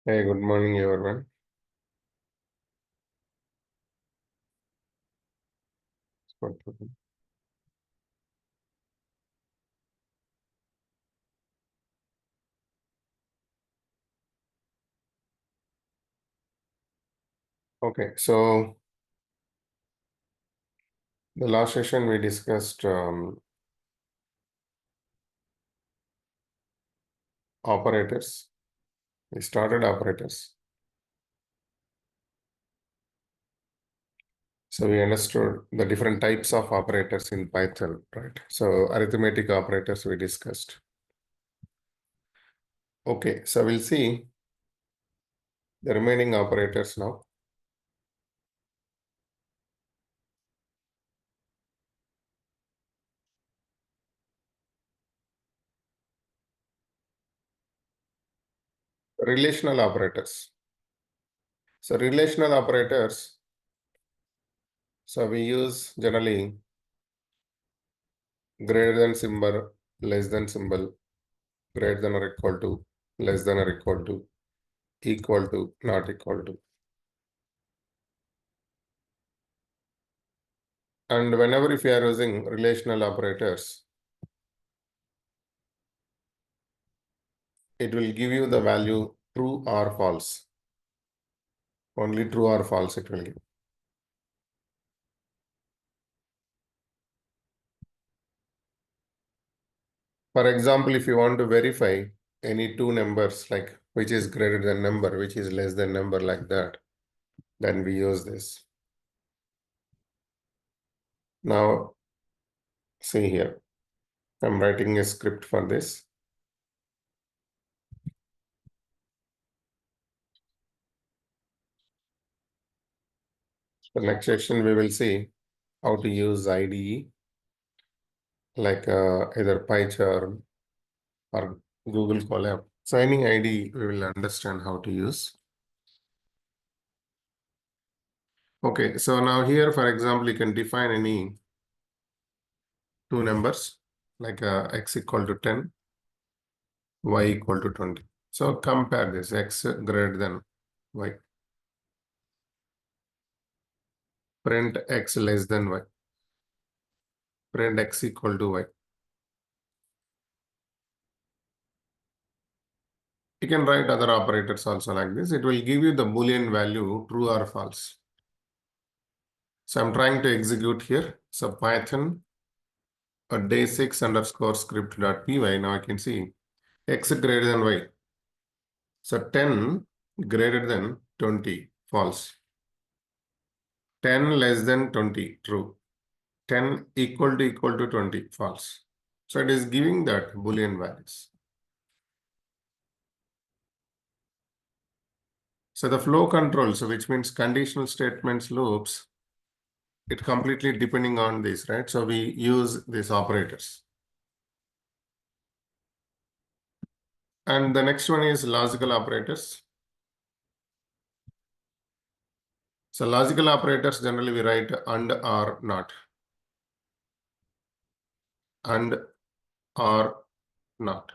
Hey, good morning, everyone. Okay, so the last session we discussed operators. We started operators. So we understood the different types of operators in Python, right? So arithmetic operators we discussed. Okay, so we'll see the remaining operators now. Relational operators. So relational operators, so we use generally greater than symbol, less than symbol, greater than or equal to, less than or equal to, not equal to. And whenever if you are using relational operators, it will give you the value true or false. Only true or false it will give. For example, if you want to verify any two numbers, like which is greater than number, which is less than number, like that, then we use this. Now, see here, I'm writing a script for this. The next section we will see how to use IDE, like either PyCharm or Google Colab. So any IDE we will understand how to use. Okay, so now here, for example, you can define any two numbers like x equal to 10, y equal to 20. So compare this, x greater than y. Print x less than y. Print x equal to y. You can write other operators also like this. It will give you the Boolean value true or false. So I'm trying to execute here. So Python day6 underscore script.py. Now I can see x greater than y. So 10 greater than 20, false. 10 less than 20, true. 10 equal to 20, false. So it is giving that Boolean values. So the flow control, so which means conditional statements loops, it completely depending on this, right? So we use these operators. And the next one is logical operators. So logical operators, generally we write and, or, not. And, or, not.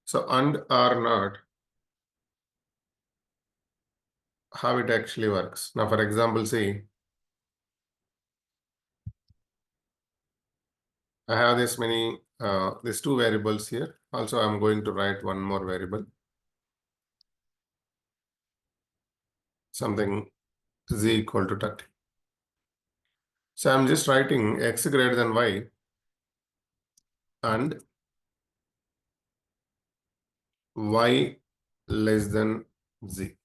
So and, or, not, how it actually works. Now, for example, see, I have this many, these two variables here. Also, I'm going to write one more variable. Something z equal to 30. So I'm just writing x greater than y and y less than z.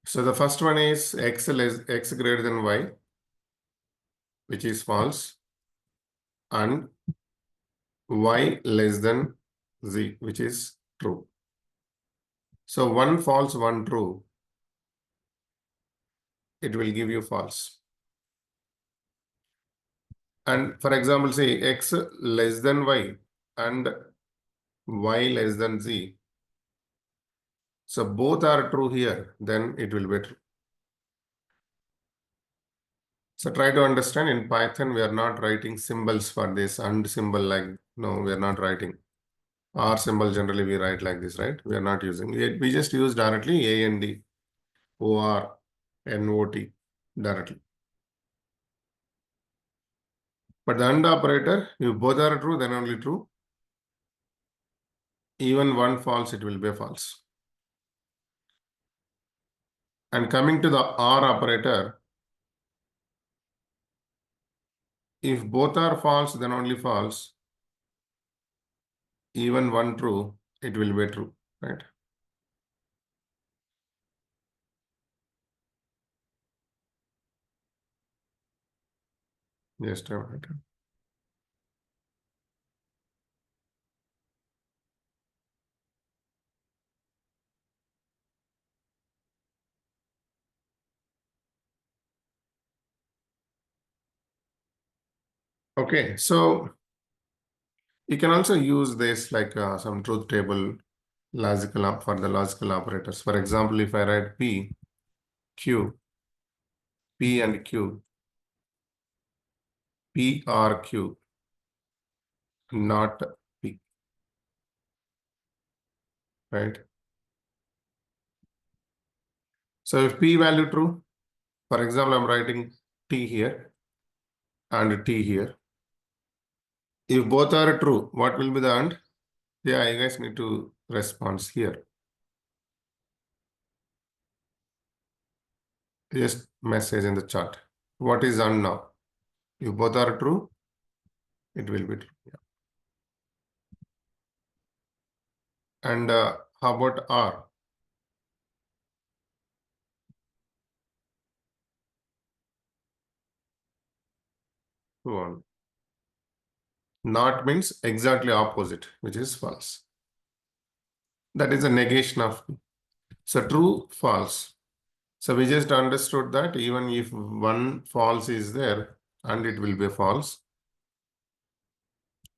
So the first one is x greater than y, which is false, and y less than z, which is true. So one false, one true, it will give you false. And for example, say x less than y and y less than z. So both are true here, then it will be true. So try to understand, in Python, we are not writing symbols for this and symbol like, no, we are not writing. R symbol generally we write like this, right? We are not using. We just use directly AND, OR, NOT directly. But the AND operator, if both are true, then only true. Even one false, it will be a false. And coming to the OR operator, if both are false, then only false. Even one true, it will be true, right? Just a minute. Okay, so you can also use this like some truth table for the logical operators. For example, if I write P, Q, P and Q, P or Q, not P, right? So if P value true, for example, I'm writing T here and T here. If both are true, what will be the AND? Yeah, you guys need to respond here. Just message in the chat. What is AND now? If both are true, it will be true. Yeah. And how about R? True on. Not means exactly opposite, which is false. That is a negation of. So true, false. So we just understood that even if one false is there, and it will be false.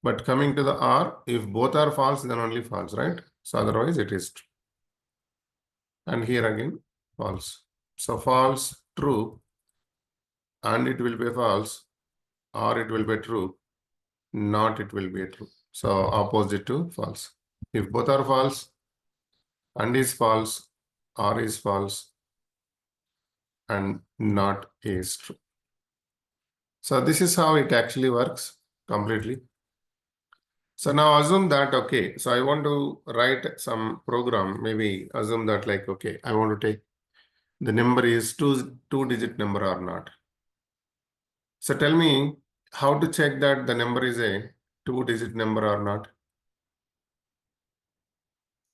But coming to the R, if both are false, then only false, right? So otherwise it is true. And here again, false. So false, true, and it will be false, or it will be true, not it will be true. So opposite to false. If both are false, and is false, or is false, and not is true. So this is how it actually works completely. So now assume that, okay, so I want to write some program, maybe assume that like, okay, I want to take the number is two-digit number or not. So tell me how to check that the number is a two-digit number or not.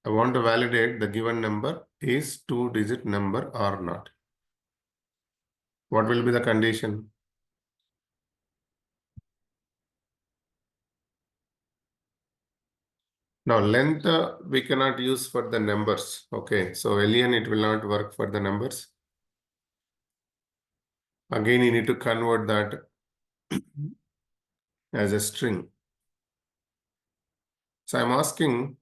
I want to validate the given number is two-digit number or not. What will be the condition? Now length we cannot use for the numbers. Okay, so alien it will not work for the numbers. Again, you need to convert that as a string. So I'm asking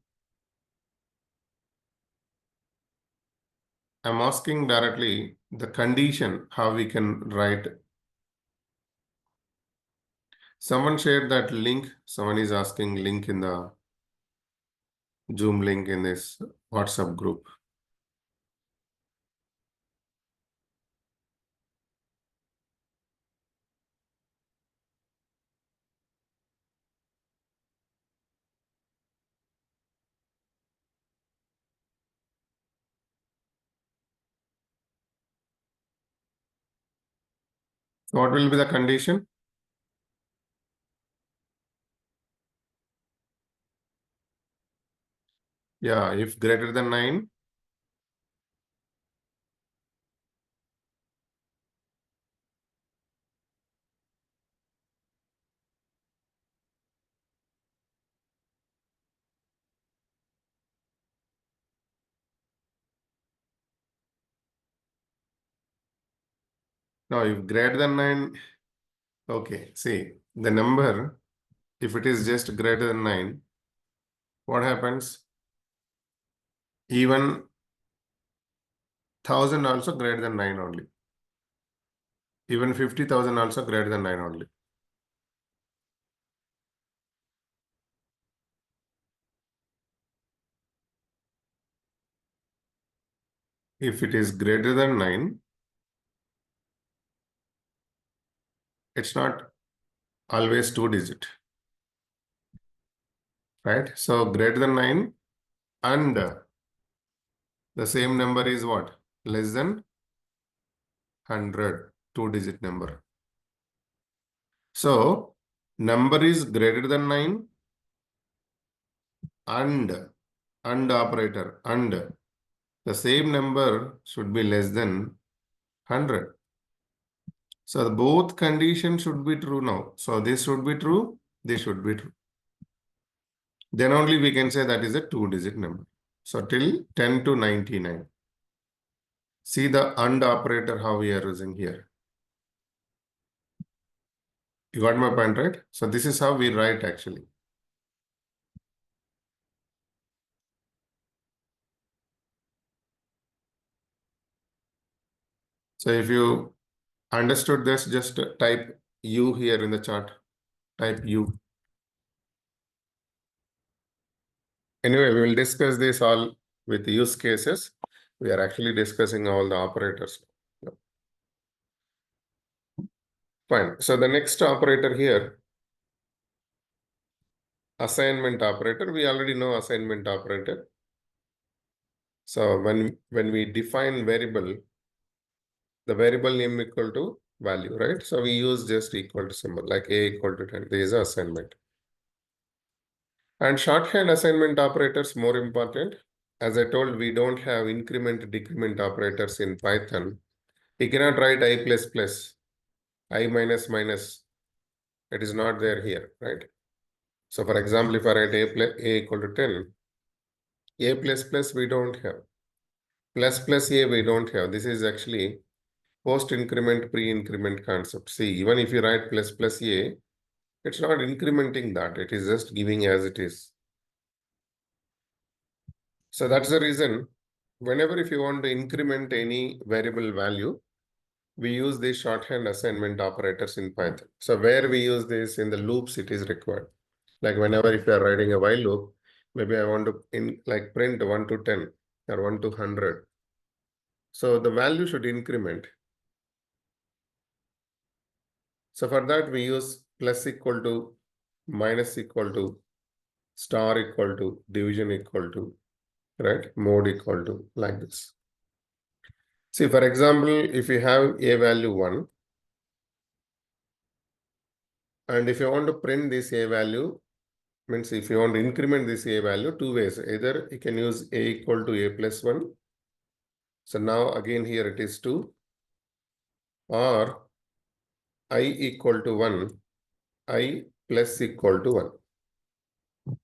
directly the condition how we can write. Someone shared that link. Someone is asking link in the Zoom link in this WhatsApp group. What will be the condition? Yeah, if greater than 9. Now, if greater than 9, okay, see, the number, if it is just greater than 9, what happens? Even 1000 also greater than 9 only. Even 50,000 also greater than 9 only. If it is greater than 9, it's not always 2-digit, right? So greater than 9 and the same number is what? Less than 100, 2-digit number. So number is greater than 9 and operator and the same number should be less than 100. So both conditions should be true now. So this should be true, this should be true. Then only we can say that is a 2-digit number. So till 10 to 99. See the AND operator how we are using here. You got my point, right? So this is how we write actually. So if you understood this, just type U here in the chart. Type U. Anyway, we will discuss this all with use cases. We are actually discussing all the operators. Fine. So the next operator here, assignment operator. We already know assignment operator. So when we define variable, the variable name equal to value, right? So we use just equal to symbol like a equal to 10. This is assignment. And shorthand assignment operators more important. As I told, we don't have increment decrement operators in Python. We cannot write I plus plus, I minus minus. It is not there here, right? So for example, if I write a equal to 10, a plus plus we don't have. Plus plus a we don't have. This is actually post increment pre-increment concept. See, even if you write plus plus a, it's not incrementing that. It is just giving as it is. So that's the reason whenever if you want to increment any variable value, we use these shorthand assignment operators in Python. So where we use this in the loops, it is required. Like whenever if you are writing a while loop, maybe I want to print 1 to 10 or 1 to 100. So the value should increment. So for that we use plus equal to, minus equal to, star equal to, division equal to, right? Mode equal to, like this. See, for example, if you have a value 1, and if you want to print this a value, means if you want to increment this a value, two ways. Either you can use a equal to a plus 1. So now again here it is 2. Or I equal to 1, I plus equal to 1.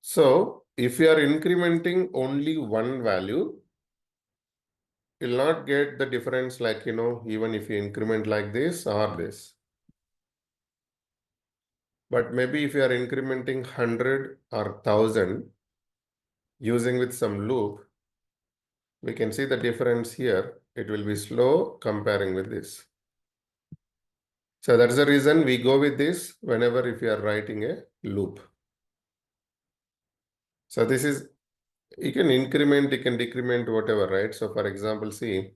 So if you are incrementing only one value, you'll not get the difference like, even if you increment like this or this. But maybe if you are incrementing 100 or 1000 using with some loop, we can see the difference here. It will be slow comparing with this. So that's the reason we go with this whenever if you are writing a loop. So this is, you can increment, you can decrement, whatever, right? So for example, see.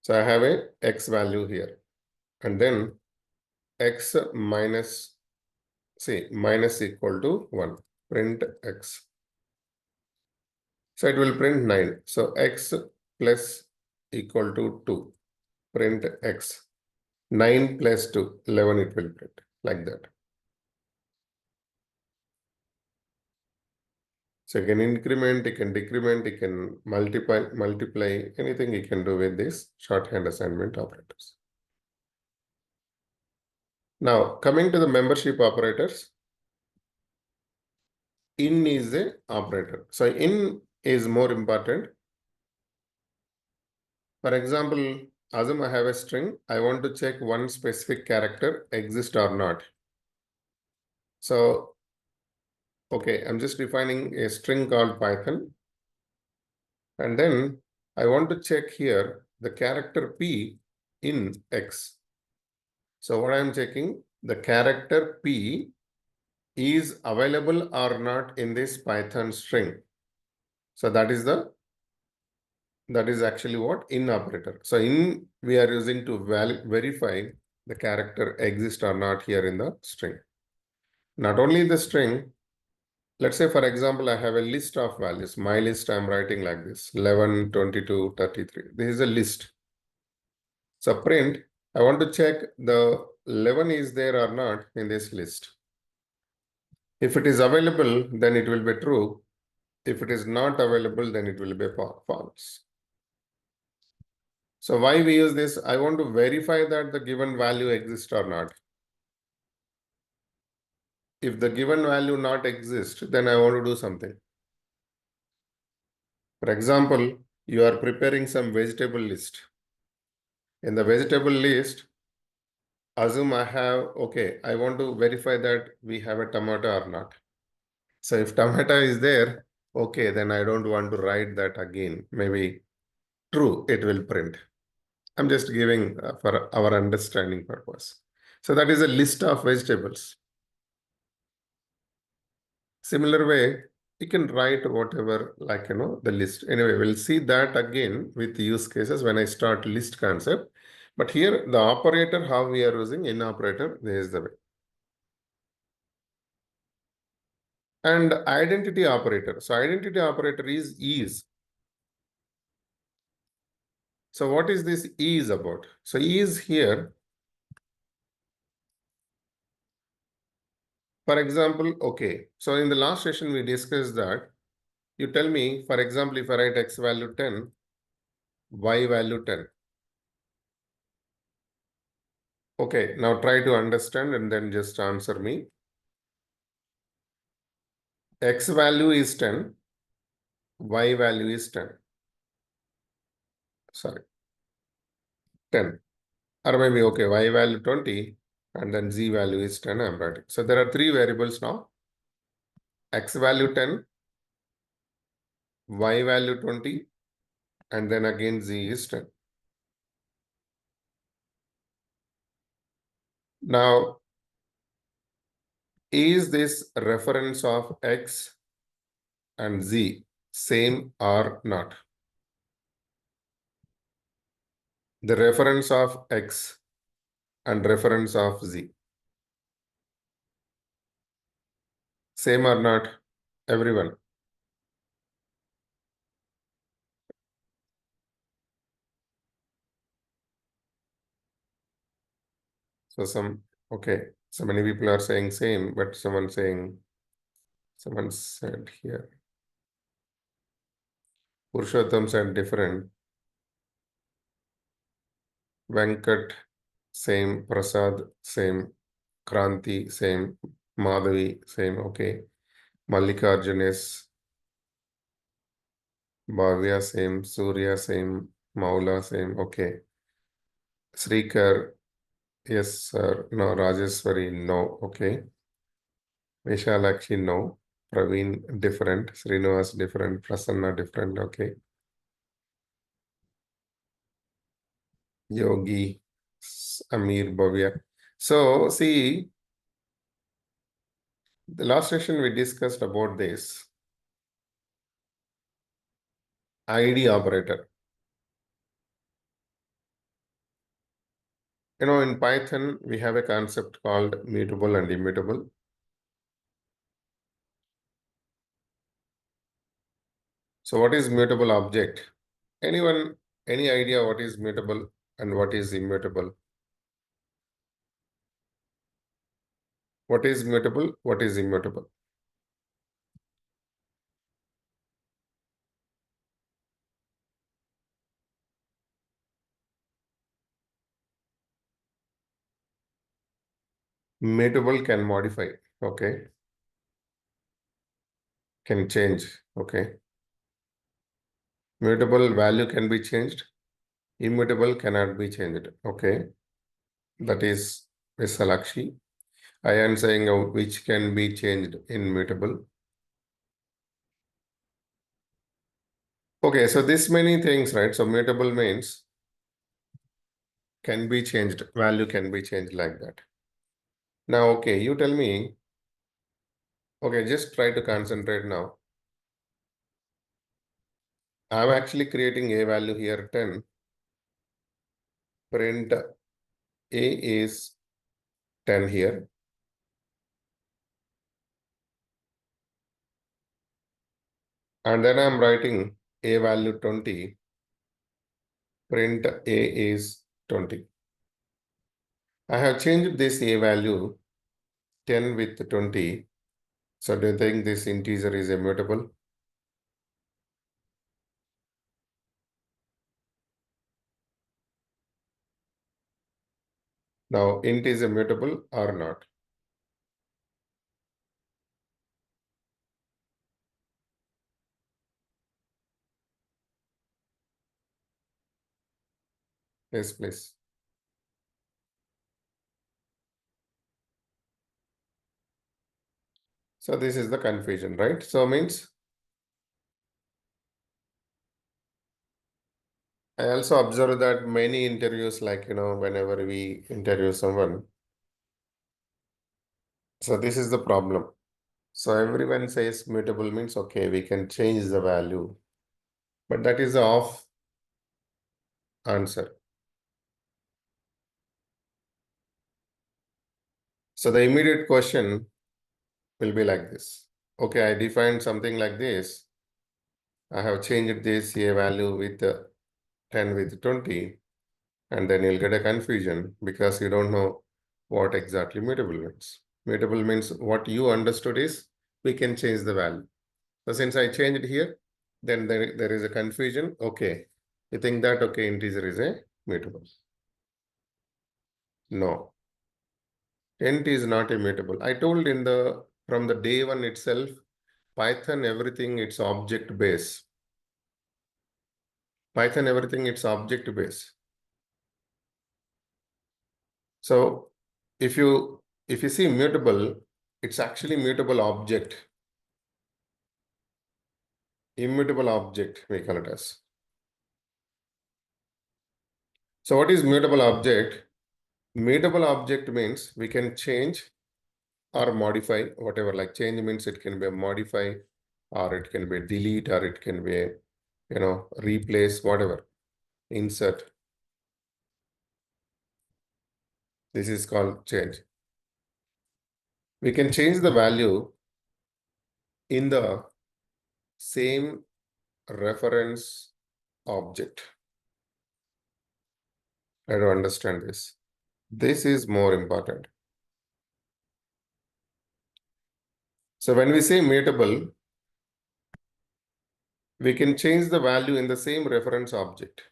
So I have a x value here. And then x minus, say, minus equal to 1. Print x. So it will print 9. So x plus equal to 2. Print x. 9 plus 2, 11 it will print, like that. So you can increment, you can decrement, you can multiply, anything you can do with this shorthand assignment operators. Now, coming to the membership operators, in is the operator. So in is more important. For example, assume I have a string. I want to check one specific character exists or not. So, okay, I'm just defining a string called Python. And then I want to check here the character P in X. So what I am checking, the character P is available or not in this Python string. So that is actually what in operator. So in we are using to verify the character exists or not here in the string. Not only the string, let's say for example, I have a list of values. My list I'm writing like this, 11, 22, 33. This is a list. So print, I want to check the 11 is there or not in this list. If it is available, then it will be true. If it is not available, then it will be false. So why we use this? I want to verify that the given value exists or not. If the given value not exist, then I want to do something. For example, you are preparing some vegetable list. In the vegetable list, assume I have, okay, I want to verify that we have a tomato or not. So if tomato is there, okay, then I don't want to write that again. Maybe true, it will print. I'm just giving for our understanding purpose. So that is a list of vegetables. Similar way, you can write whatever, like, the list. Anyway, we'll see that again with use cases when I start list concept. But here, the operator, how we are using in operator, this is the way. And identity operator. So identity operator is. So what is this is about? So is here, for example, okay. So in the last session, we discussed that you tell me, for example, if I write x value 10, y value 10. Okay, now try to understand and then just answer me. X value is 10, y value is 10. Sorry, 10. Or maybe, okay, y value 20 and then z value is 10, I'm writing. So there are three variables now. X value 10, y value 20, and then again z is 10. Now, is this reference of x and z same or not? The reference of x and reference of z. Same or not? Everyone. So okay. So many people are saying same, but someone said here. Purushottam said different. Venkat, same. Prasad, same. Kranti, same. Madhavi, same. Okay. Mallikarjun is. Bhavya, same. Surya, same. Maula, same. Okay. Srikar, yes, sir. No. Rajeswari, no. Okay. Vishalakshi, no. Praveen, different. Srinivas, different. Prasanna, different. Okay. Yogi, Amir, Bhavya. So, see, the last session we discussed about this ID operator. In Python, we have a concept called mutable and immutable. So what is mutable object? Anyone, any idea what is mutable and what is immutable? What is mutable? What is immutable? Mutable can modify, okay? Can change, okay? Mutable value can be changed. Immutable cannot be changed, okay? That is Visalakshi. I am saying which can be changed in mutable. Okay, so this many things, right? So mutable means can be changed, value can be changed like that. Now, okay, you tell me, okay, just try to concentrate now. I'm actually creating a value here 10. Print A is 10 here. And then I'm writing A value 20. Print A is 20. I have changed this A value 10 with 20. So do you think this integer is immutable? Now, int is immutable or not? Yes, please. So this is the confusion, right? So means I also observe that many interviews, like, whenever we interview someone, so this is the problem. So everyone says mutable means, okay, we can change the value, but that is the off answer. So the immediate question will be like this. Okay, I defined something like this. I have changed this A value with 10 with 20, and then you'll get a confusion because you don't know what exactly mutable means. Mutable means what you understood is we can change the value. So since I changed here, then there is a confusion. Okay, you think that, okay, integer is a mutable. No, int is not immutable. I told from the day one itself, Python, everything it's object based. Python, everything it's object based. So if you see mutable, it's actually mutable object. Immutable object, we call it as. So what is mutable object? Mutable object means we can change or modify whatever, like change means it can be a modify, or it can be a delete, or it can be a, replace, whatever, insert. This is called change. We can change the value in the same reference object. I don't understand this. This is more important. So when we say mutable, we can change the value in the same reference object.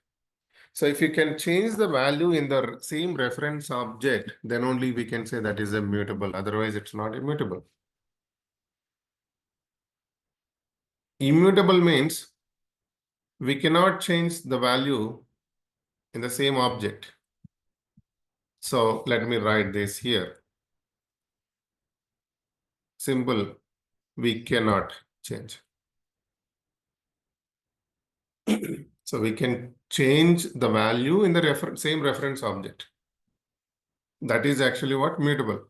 So if you can change the value in the same reference object, then only we can say that is immutable. Otherwise, it's not immutable. Immutable means we cannot change the value in the same object. So let me write this here. Simple, we cannot change. So we can change the value in the same reference object. That is actually what mutable.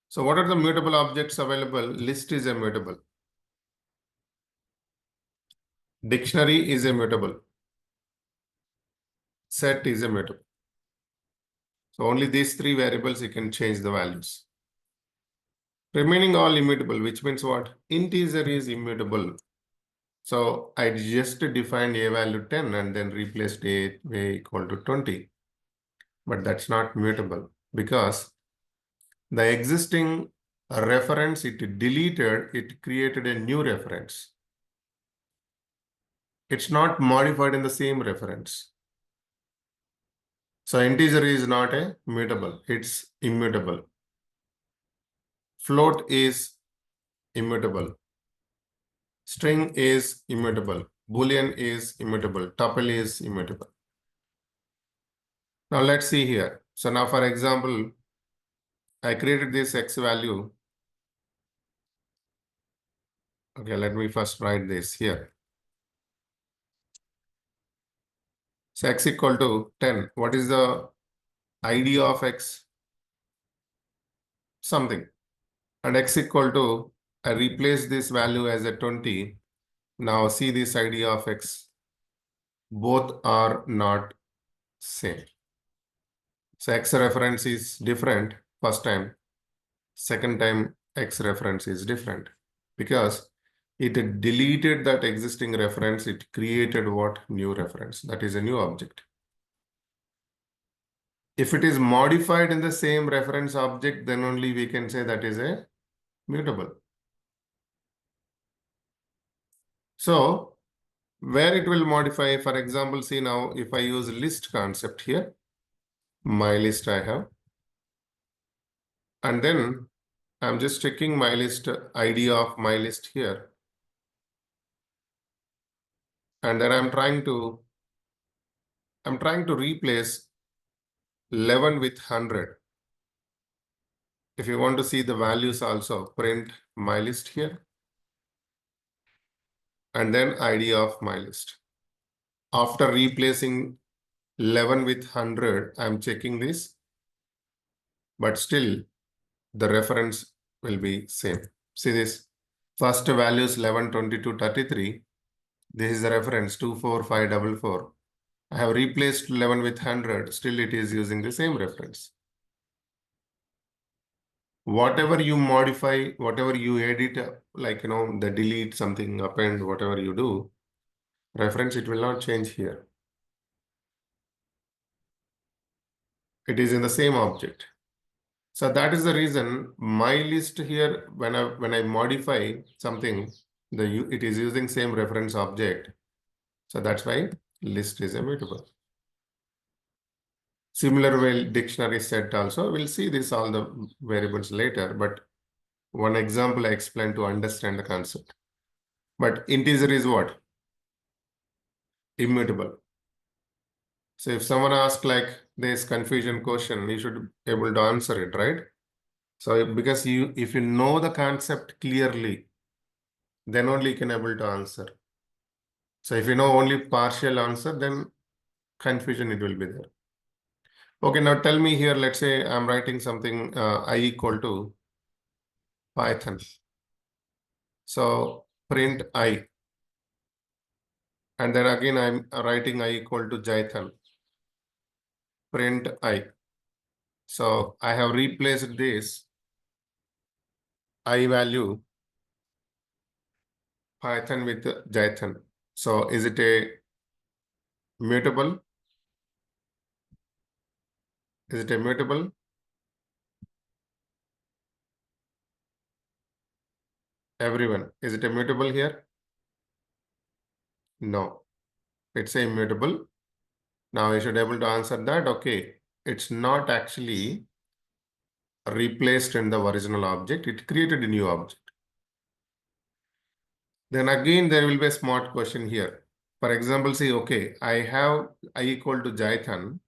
So what are the mutable objects available? List is immutable. Dictionary is immutable. Set is immutable. So only these three variables you can change the values. Remaining all immutable, which means what? Integer is immutable. So I just defined a value 10 and then replaced a equal to 20. But that's not mutable because the existing reference it deleted, it created a new reference. It's not modified in the same reference. So integer is not a mutable, it's immutable. Float is immutable. String is immutable. Boolean is immutable. Tuple is immutable. Now let's see here. So now for example, I created this x value. Okay, let me first write this here. So x equal to 10. What is the ID of x? Something. And x equal to, I replace this value as a 20. Now see this ID of x. Both are not same. So x reference is different first time. Second time x reference is different because it deleted that existing reference. It created what? New reference. That is a new object. If it is modified in the same reference object, then only we can say that is a mutable. So where it will modify, for example, see now if I use list concept here, my list I have, and then I'm just checking my list ID of my list here. And then I'm trying to replace 11 with 100. If you want to see the values also, print my list here. And then ID of my list. After replacing 11 with 100, I'm checking this. But still, the reference will be same. See this. First values 11, 22, 33. This is the reference 24544. I have replaced 11 with 100. Still, it is using the same reference. Whatever you modify, whatever you edit, like, the delete something, append, whatever you do, reference, it will not change here. It is in the same object. So that is the reason my list here, when I modify something, it is using same reference object. So that's why list is immutable. Similar way dictionary set also. We'll see this all the variables later, but one example I explained to understand the concept. But integer is what? Immutable. So if someone asks like this confusion question, you should be able to answer it, right? So because if you know the concept clearly, then only you can able to answer. So if you know only partial answer, then confusion it will be there. Okay, now tell me here, let's say I'm writing something I equal to Python. So print I. And then again I'm writing I equal to Jython. Print I. So I have replaced this I value Python with Jython. So is it a mutable? Is it a mutable? Everyone, is it a mutable here? No, it's a immutable. Now you should be able to answer that. Okay, it's not actually replaced in the original object. It created a new object. Then again, there will be a smart question here. For example, say, okay, I have I equal to Jython.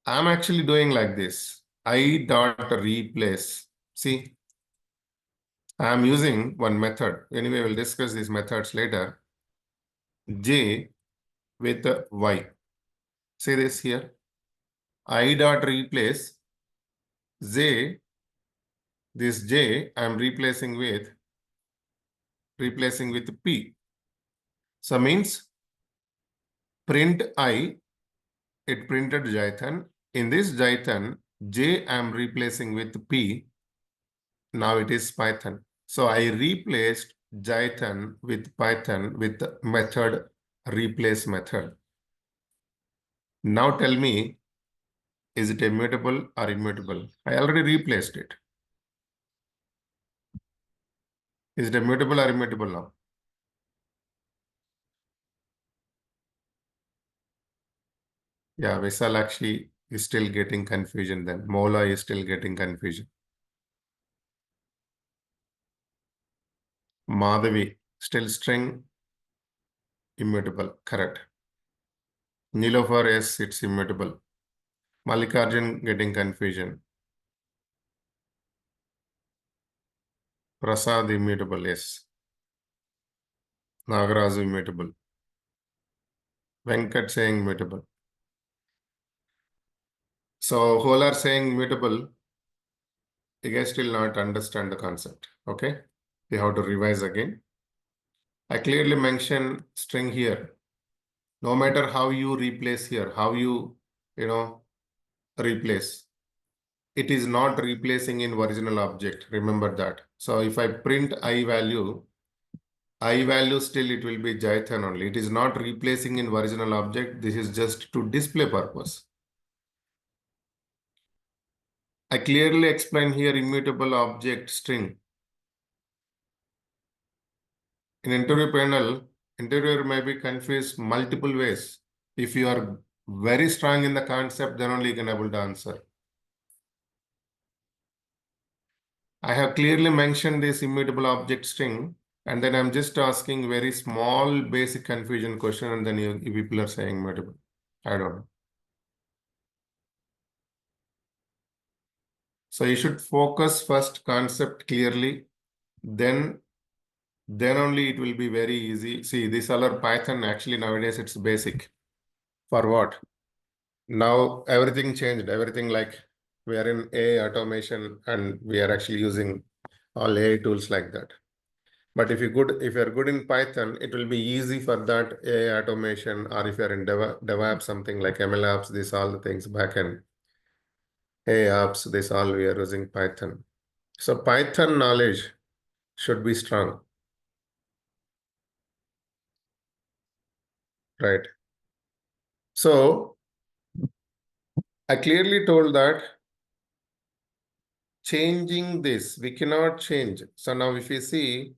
I'm actually doing like this. I dot replace. See, I'm using one method. Anyway, we'll discuss these methods later. J with Y. See this here. I dot replace J. This J I'm replacing with P. So means print I, it printed Jython. In this Jython, J I'm replacing with P. Now it is Python. So I replaced Jython with Python with the method replace method. Now tell me, is it immutable or immutable? I already replaced it. Is it immutable or immutable now? Yeah, Visalakshi is still getting confusion then. Mola is still getting confusion. Madhavi, still string, immutable, correct. Nilofar, yes, it's immutable. Mallikarjun getting confusion. Prasad, immutable, yes. Nagaraj, immutable. Venkat saying mutable. So whole are saying mutable. You guys still not understand the concept. Okay. We have to revise again. I clearly mentioned string here. No matter how you replace here, how you know, replace, it is not replacing in original object. Remember that. So if I print I value still it will be Jython only. It is not replacing in original object. This is just to display purpose. I clearly explain here immutable object string. In interview panel, interviewer may be confused multiple ways. If you are very strong in the concept, then only you can able to answer. I have clearly mentioned this immutable object string, and then I'm just asking very small basic confusion question, and then you people are saying mutable. I don't know. So you should focus first concept clearly, then only it will be very easy. See, this other Python actually nowadays it's basic. For what? Now everything changed. Everything like we are in AI automation and we are actually using all AI tools like that. But if you're good in Python, it will be easy for that AI automation, or if you're in DevOps, something like ML apps, these all the things backend AI apps, this all we are using Python. So Python knowledge should be strong, right? So I clearly told that changing this, we cannot change. So now if you see,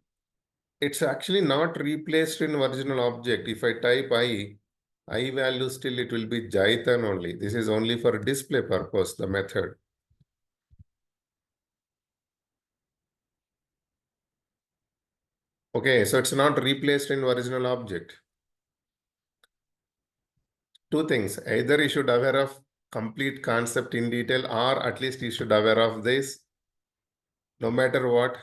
it's actually not replaced in original object. If I type I value still it will be Jython only. This is only for display purpose, the method. Okay, so it's not replaced in original object. Two things, either you should aware of complete concept in detail, or at least you should aware of this. No matter what,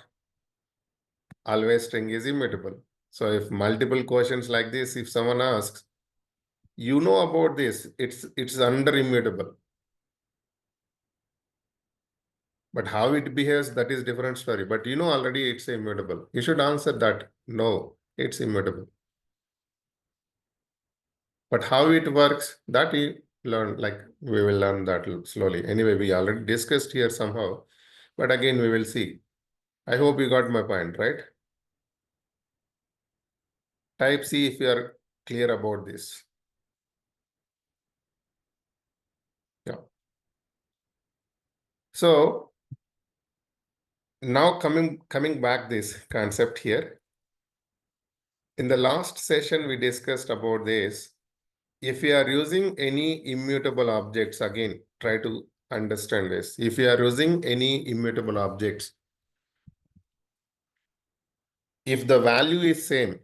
always string is immutable. So if multiple questions like this, if someone asks, you know about this, it's under immutable. But how it behaves, that is different story. But you know already it's immutable. You should answer that, no, it's immutable. But how it works, that you learn, like we will learn that slowly. Anyway, we already discussed here somehow, but again, we will see. I hope you got my point, right? Type C if you are clear about this. Yeah. So now coming back this concept here. In the last session, we discussed about this. If you are using any immutable objects, again, try to understand this. If you are using any immutable objects, if the value is same,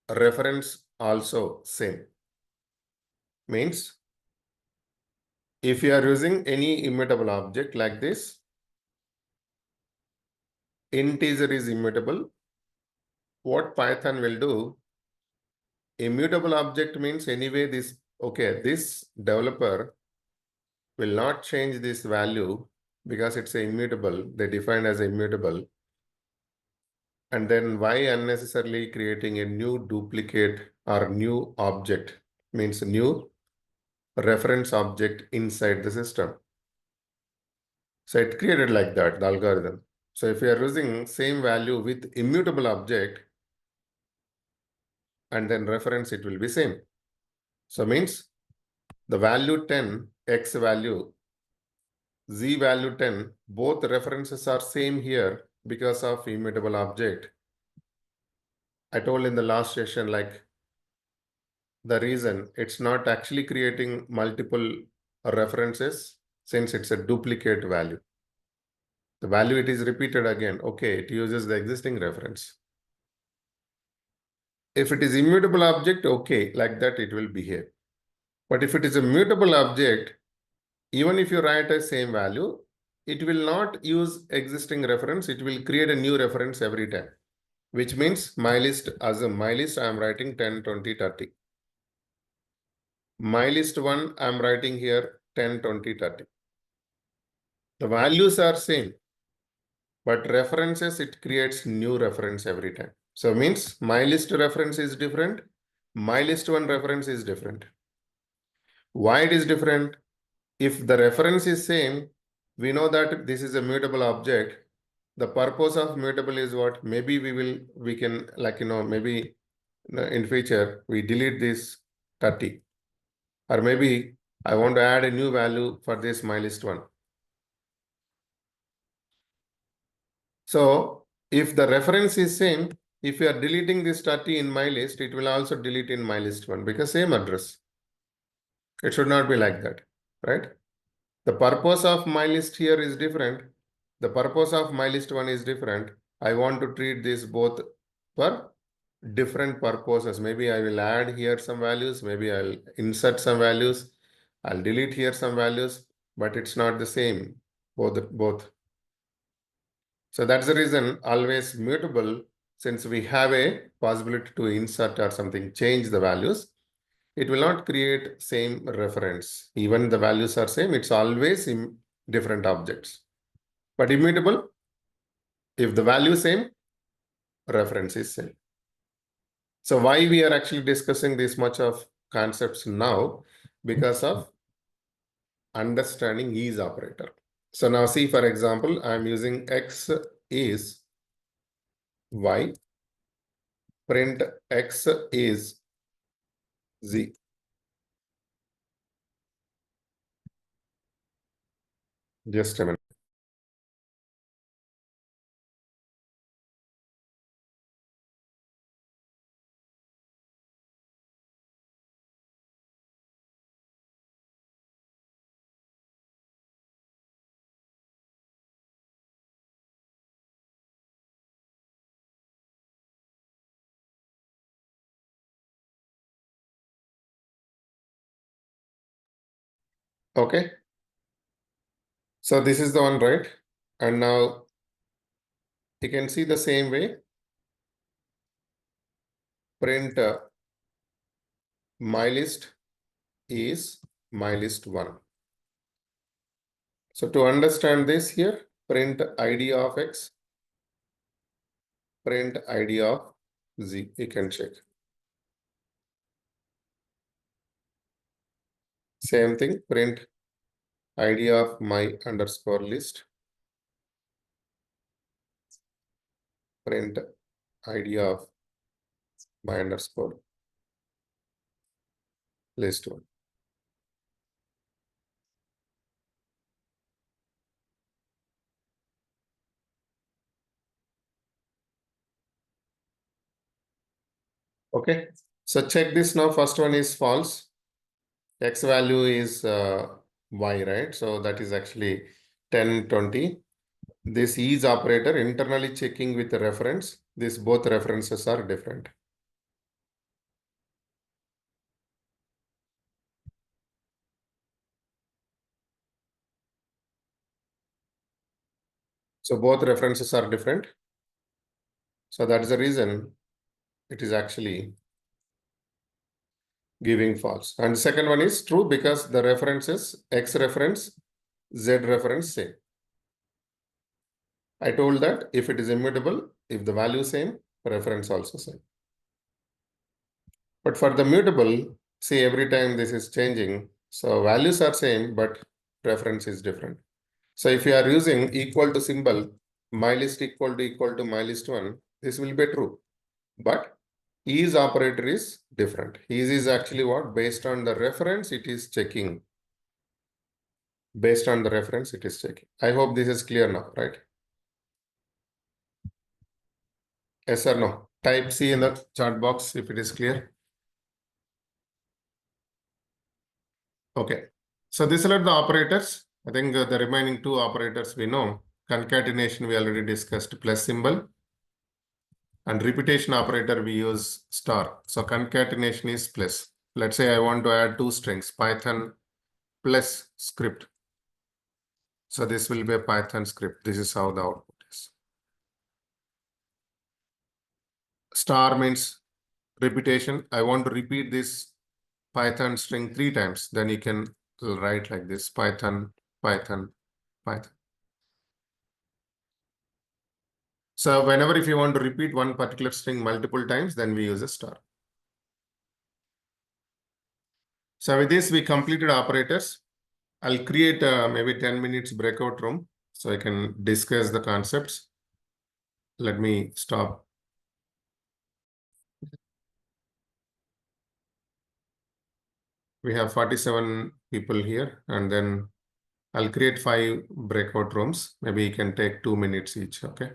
reference also same. Means if you are using any immutable object like this, integer is immutable, what Python will do, immutable object means anyway this, okay, this developer will not change this value because it's immutable, they define as immutable. And then why unnecessarily creating a new duplicate or new object, means new reference object inside the system. So it created like that, the algorithm. So if you are using same value with immutable object and then reference, it will be same. So means the value 10, X value, Z value 10, both references are same here because of immutable object. I told in the last session, like the reason it's not actually creating multiple references since it's a duplicate value. The value it is repeated again. Okay, it uses the existing reference. If it is immutable object, okay, like that it will behave. But if it is a mutable object, even if you write a same value, it will not use existing reference. It will create a new reference every time, which means my list, as a my list, I am writing 10, 20, 30. My list 1, I'm writing here 10, 20, 30. The values are same, but references, it creates new reference every time. So means my list reference is different. My list 1 reference is different. Why it is different? If the reference is same, we know that this is a mutable object. The purpose of mutable is what? Maybe we can maybe in future we delete this 30. Or maybe I want to add a new value for this my list 1. So if the reference is same, if you are deleting this 30 in my list, it will also delete in my list 1 because same address. It should not be like that, right? The purpose of my list here is different. The purpose of my list 1 is different. I want to treat this both for different purposes. Maybe I will add here some values. Maybe I'll insert some values. I'll delete here some values, but it's not the same, both. So that's the reason always mutable, since we have a possibility to insert or something, change the values, it will not create same reference. Even the values are same, it's always in different objects. But immutable, if the value is same, reference is same. So why we are actually discussing this much of concepts now? Because of understanding is operator. So now see, for example, I'm using x is y, print x is z. Just a minute. Okay. So this is the one, right? And now you can see the same way. Print my list is my list 1. So to understand this here, print id of x, print id of z. You can check. Same thing, print id of my underscore list, print id of my underscore list 1. Okay. So check this now. First one is false. X value is y, right? So that is actually 10, 20. This is operator internally checking with the reference. These both references are different. So both references are different. So that's the reason it is actually giving false. And the second one is true because the references X reference, Z reference same. I told that if it is immutable, if the value same, reference also same. But for the mutable, see every time this is changing. So values are same, but reference is different. So if you are using equal to symbol, my list equal to my list 1, this will be true. But is operator is different. Is actually what? Based on the reference, it is checking. Based on the reference, it is checking. I hope this is clear now, right? Yes or no? Type C in the chat box if it is clear. Okay. So these are the operators. I think the remaining two operators we know. Concatenation we already discussed, plus symbol. And repetition operator we use star. So concatenation is plus. Let's say I want to add two strings, Python plus script. So this will be a Python script. This is how the output is. Star means repetition. I want to repeat this Python string 3 times, then you can write like this: Python, Python, Python. So whenever if you want to repeat one particular string multiple times, then we use a star. So with this, we completed operators. I'll create maybe 10 minutes breakout room so I can discuss the concepts. Let me stop. We have 47 people here, and then I'll create 5 breakout rooms. Maybe you can take 2 minutes each, okay?